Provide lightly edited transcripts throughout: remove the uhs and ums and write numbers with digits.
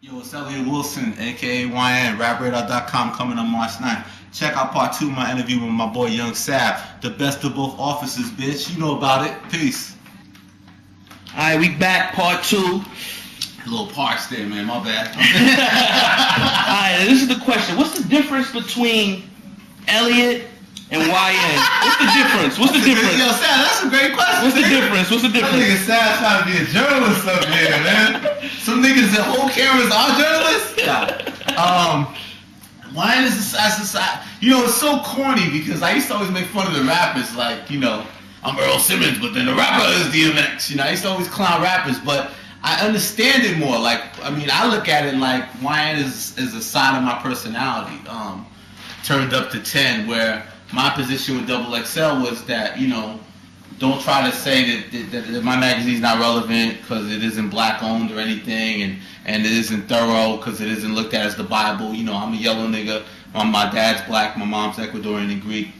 Yo, it's Elliot Wilson, aka YN, rapradar.com, coming on March 9th. Check out part 2 of my interview with my boy Young Sav. The best of both offices, bitch. You know about it. Peace. Alright, we back, part 2. A little parched there, man. My bad. Alright, this is the question. What's the difference between Elliot and YN? What's the difference? What's the difference? Yo, Sav, that's a great question. What's the difference? What's the That difference? nigga Sav trying to be a journalist up here, man. Some niggas that hold cameras are journalists. YN is a society. You know, it's so corny because I used to always make fun of the rappers, like, you know, I'm Earl Simmons, but then the rapper is DMX. You know, I used to always clown rappers, but I understand it more. Like, I mean, I look at it like YN is a side of my personality, turned up to 10, where my position with Double XL was that, you know, don't try to say that my magazine's not relevant because it isn't black owned or anything, and it isn't thorough because it isn't looked at as the Bible. You know, I'm a yellow nigga. My dad's black, my mom's Ecuadorian and Greek.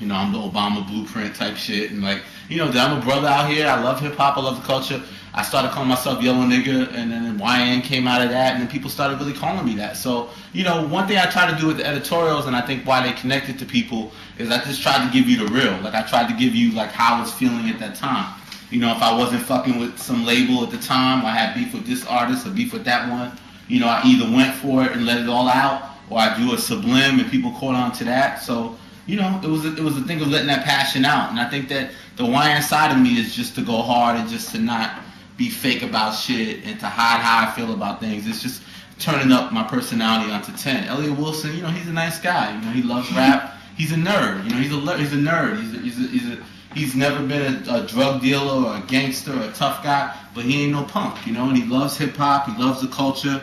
You know, I'm the Obama blueprint type shit, and like, you know, I'm a brother out here. I love hip hop. I love the culture. I started calling myself Yellow Nigga, and then YN came out of that, and then people started really calling me that. So, you know, one thing I try to do with the editorials, and I think why they connected to people, is I just tried to give you the real. Like, I tried to give you, like, how I was feeling at that time. You know, if I wasn't fucking with some label at the time, I had beef with this artist or beef with that one, you know, I either went for it and let it all out, or I do a sublime and people caught on to that. So, you know, it was a thing of letting that passion out. And I think that the YN side of me is just to go hard and just to not be fake about shit and to hide how I feel about things. It's just turning up my personality onto 10. Elliot Wilson, you know, he's a nice guy. You know, he loves rap. He's a nerd. You know, he's a nerd. He's never been a drug dealer or a gangster or a tough guy, but he ain't no punk. You know, and he loves hip hop. He loves the culture.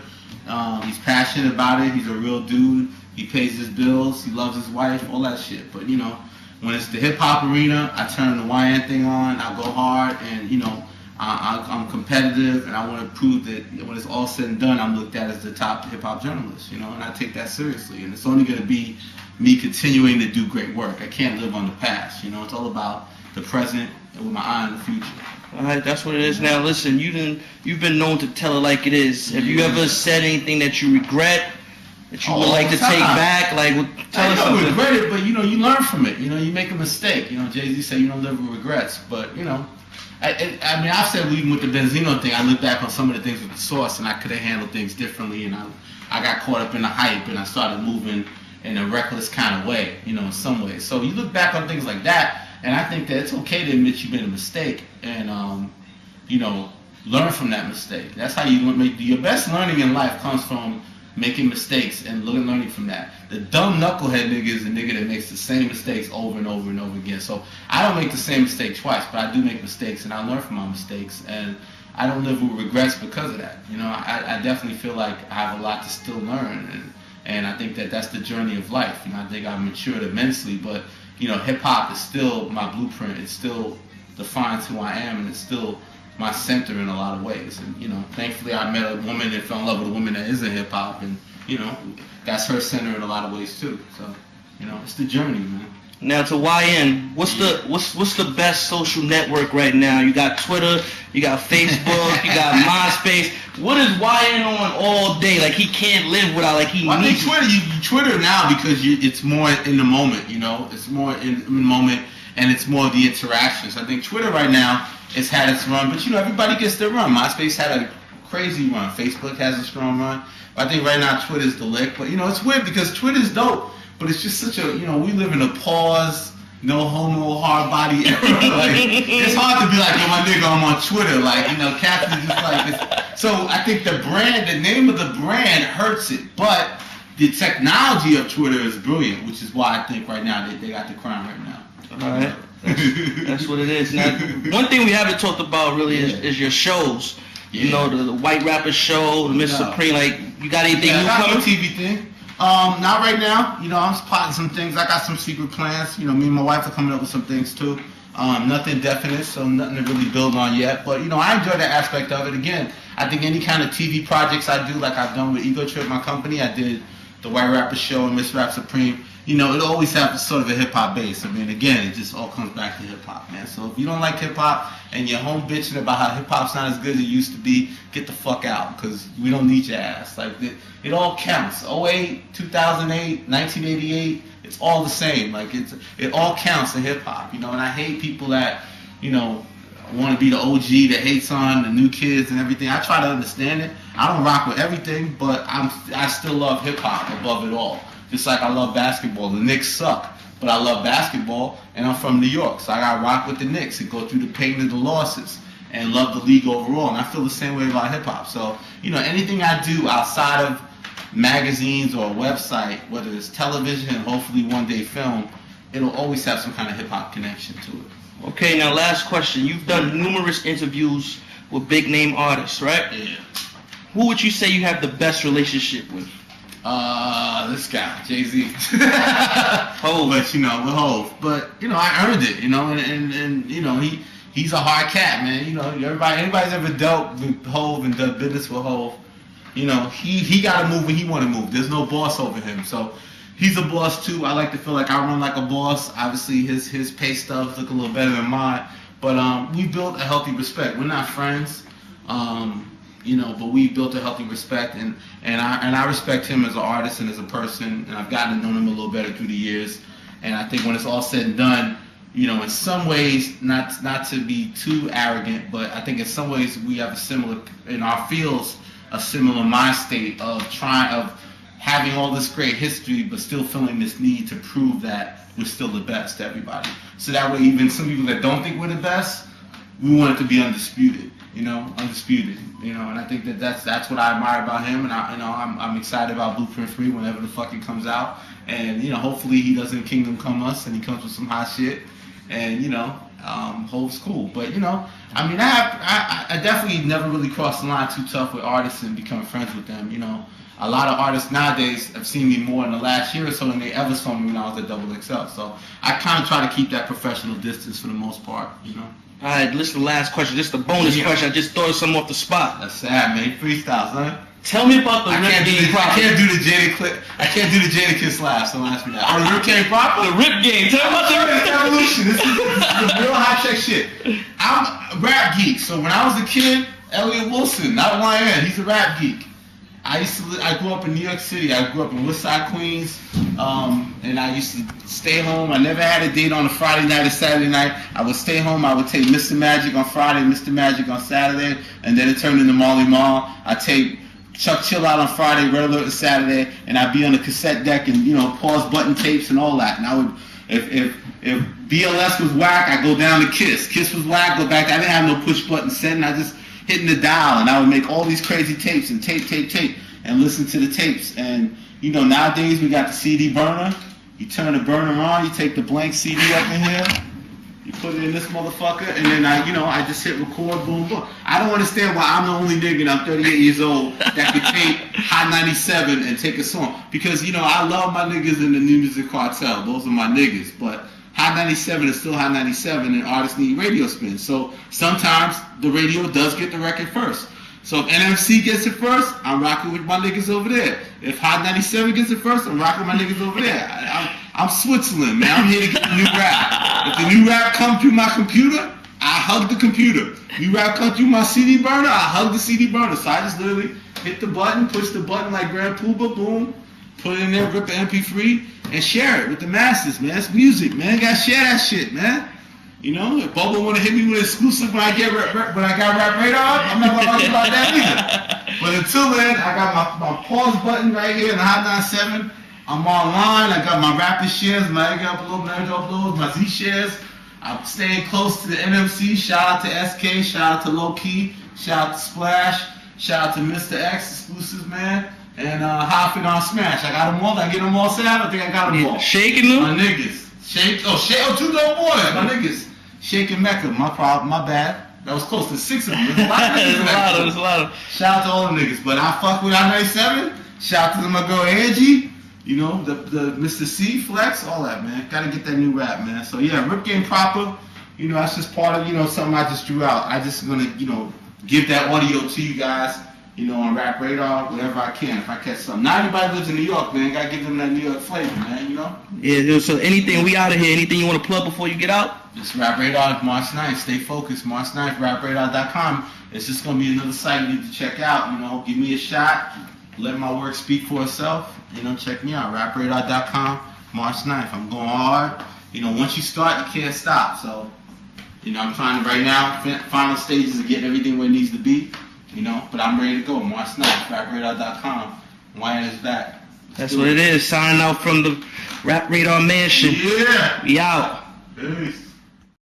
He's passionate about it. He's a real dude. He pays his bills. He loves his wife. All that shit. But you know, when it's the hip hop arena, I turn the YN thing on. I go hard, and you know, I'm competitive, and I want to prove that when it's all said and done, I'm looked at as the top hip-hop journalist, you know, and I take that seriously. And it's only going to be me continuing to do great work. I can't live on the past, you know. It's all about the present and with my eye on the future. All right, that's what it is. Now, listen, you've been known to tell it like it is. Have you ever said anything that you regret, that you would like to take back? Like, tell us something. I don't regret it, but, you know, you learn from it. You know, you make a mistake. You know, Jay-Z said you don't live with regrets, but, you know, I mean, I've said even with the Benzino thing, I look back on some of the things with the Source, and I could have handled things differently, and I got caught up in the hype, and I started moving in a reckless kind of way, you know, in some ways. So you look back on things like that, and I think that it's okay to admit you've made a mistake, and, you know, learn from that mistake. That's how you make your best learning in life comes from making mistakes and learning from that. The dumb knucklehead nigga is a nigga that makes the same mistakes over and over and over again. So I don't make the same mistake twice, but I do make mistakes, and I learn from my mistakes, and I don't live with regrets because of that. You know, I definitely feel like I have a lot to still learn, and I think that that's the journey of life. You know, I think I've matured immensely, but you know, hip hop is still my blueprint. It still defines who I am, and it's still my center in a lot of ways. And you know, thankfully I met a woman and fell in love with a woman that is in hip hop, and you know, that's her center in a lot of ways too. So, you know, it's the journey, man. Now to YN, what's the best social network right now? You got Twitter, you got Facebook, you got MySpace. What is YN on all day? Like he can't live without. Like he needs. I think Twitter. You Twitter now because it's more in the moment. You know, it's more in the moment, and it's more of the interactions. I think Twitter right now has had its run, but you know, everybody gets their run. MySpace had a crazy run. Facebook has a strong run. I think right now Twitter's the lick. But you know, it's weird because Twitter's dope, but it's just such a, you know, we live in a pause, no homo, hard body era. Like, it's hard to be like, yo, my nigga, I'm on Twitter. Like, you know, cats are just like this. So I think the name of the brand hurts it, but the technology of Twitter is brilliant, which is why I think right now they got the crown right now. All right. That's what it is. Now, one thing we haven't talked about really is your shows. You know, the White Rapper Show, the Miss Supreme. Like, you got anything new coming? I got a TV thing. Not right now. You know, I'm spotting some things. I got some secret plans. You know, me and my wife are coming up with some things too. Nothing definite, so nothing to really build on yet. But you know, I enjoy that aspect of it. Again, I think any kind of TV projects I do, like I've done with Ego Trip, my company, I did the White Rapper Show and Miss Rap Supreme. you know, it always have sort of a hip hop base. I mean, again, it just all comes back to hip hop, man. So if you don't like hip hop and you're home bitching about how hip hop's not as good as it used to be, get the fuck out, because we don't need your ass. Like, it all counts. 08, 2008, 1988, it's all the same. Like, it all counts in hip hop, you know. And I hate people that, you know, want to be the OG that hates on the new kids and everything. I try to understand it. I don't rock with everything, but I still love hip hop above it all. Just like I love basketball. The Knicks suck, but I love basketball, and I'm from New York, so I got to rock with the Knicks and go through the pain of the losses and love the league overall. And I feel the same way about hip hop. So, you know, anything I do outside of magazines or a website, whether it's television and hopefully one day film, it'll always have some kind of hip hop connection to it. Okay, now last question. You've done numerous interviews with big name artists, right? Yeah. Who would you say you have the best relationship with? This guy, Jay-Z. Hov. But, you know, with Hov. But, you know, I earned it, you know, and you know, he's a hard cat, man. You know, anybody's ever dealt with Hov and done business with Hov, you know, he got to move when he want to move. There's no boss over him. So he's a boss, too. I like to feel like I run like a boss. Obviously, his pay stubs look a little better than mine. But we built a healthy respect. We're not friends. You know, but we built a healthy respect, and I respect him as an artist and as a person, and I've gotten to know him a little better through the years. And I think when it's all said and done, you know, in some ways, not to be too arrogant, but I think in some ways we have a similar, in our fields, a similar mind state of having all this great history, but still feeling this need to prove that we're still the best to everybody. So that way, even some people that don't think we're the best, we want it to be undisputed. You know, undisputed. You know, and I think that's what I admire about him, and I'm excited about Blueprint 3 whenever the fuck it comes out, and you know, hopefully he doesn't Kingdom Come us and he comes with some hot shit, and you know, Hov's cool, but you know, I mean, I definitely never really crossed the line too tough with artists and become friends with them. You know, a lot of artists nowadays have seen me more in the last year or so than they ever saw me when I was at XXL. So I kind of try to keep that professional distance for the most part. You know. All right, listen, last question. Just a bonus question. I just thought of something off the spot. That's sad, man. Freestyles, huh? Tell me about the Rip Game I can't do the Jada Kiss laugh, so don't ask me that. Oh, the Rip Game proper? The Rip Game. Tell me about the Rip Game. Evolution. This is real high-tech shit. I'm a rap geek, so when I was a kid, Elliot Wilson, not YN, he's a rap geek. I grew up in New York City. I grew up in Woodside, Queens, and I used to stay home. I never had a date on a Friday night or Saturday night. I would stay home. I would take Mr. Magic on Friday, Mr. Magic on Saturday, and then it turned into Molly Mall. I'd take Chuck Chill Out on Friday, Red Alert on Saturday, and I'd be on the cassette deck and, you know, pause button tapes and all that. And I would, if BLS was whack, I'd go down to Kiss. Kiss was whack, go back. I didn't have no push button setting. I just hitting the dial, and I would make all these crazy tapes and tape, and listen to the tapes. And, you know, nowadays we got the CD burner. You turn the burner on, you take the blank CD up in here, you put it in this motherfucker, and then I just hit record, boom, boom. I don't understand why I'm the only nigga, and I'm 38 years old, that could take Hot 97 and take a song. Because, you know, I love my niggas in the New Music Cartel. Those are my niggas. But Hot 97 is still Hot 97, and artists need radio spins. So sometimes the radio does get the record first. So if NMC gets it first, I'm rocking with my niggas over there. If Hot 97 gets it first, I'm rocking with my niggas over there. I'm Switzerland, man. I'm here to get the new rap. If the new rap comes through my computer, I hug the computer. New rap comes through my CD burner, I hug the CD burner. So I just literally hit the button, push the button like Grand Poobah, boom, put it in there, rip the MP3, and share it with the masses, man. It's music, man. You gotta share that shit, man. You know, if Bubba wanna hit me with an exclusive when I got Rap Radar, I'm not gonna argue about that either. But until then, I got my pause button right here in the Hot 97. I'm online. I got my rapper shares, my Edgar uploads, my Z shares. I'm staying close to the NMC. Shout out to SK. Shout out to Low Key. Shout out to Splash. Shout out to Mr. X exclusives, man. And hopping on Smash. I got them all. Did I get them all set up? I think I got them all. Shaking them? My niggas. Two dope boys. My niggas. Shaking Mecca. My bad. That was close to 6 of them. There's a lot of niggas. There's a lot of. Shout out to all the niggas. But I fuck with I-97. Shout out to my girl Angie. You know, the Mr. C, Flex, all that, man. Gotta get that new rap, man. So yeah, Rip Game proper. You know, that's just part of, you know, something I just drew out. I just gonna, you know, give that audio to you guys you know, on Rap Radar, whatever I can, if I catch something. Not everybody lives in New York, man. Gotta give them that New York flavor, man, you know? Yeah, so anything, we out of here, anything you want to plug before you get out? Just Rap Radar, March 9th. Stay focused, March 9th, rapradar.com. It's just gonna be another site you need to check out, you know? Give me a shot, let my work speak for itself, you know? Check me out, rapradar.com, March 9th. I'm going hard. You know, once you start, you can't stop, so... You know, I'm trying to, right now, final stages of getting everything where it needs to be, you know, but I'm ready to go. March 9th, rapradar.com. Why is that? That's what it is. Signing out from the Rap Radar Mansion. Yeah. We out. Peace.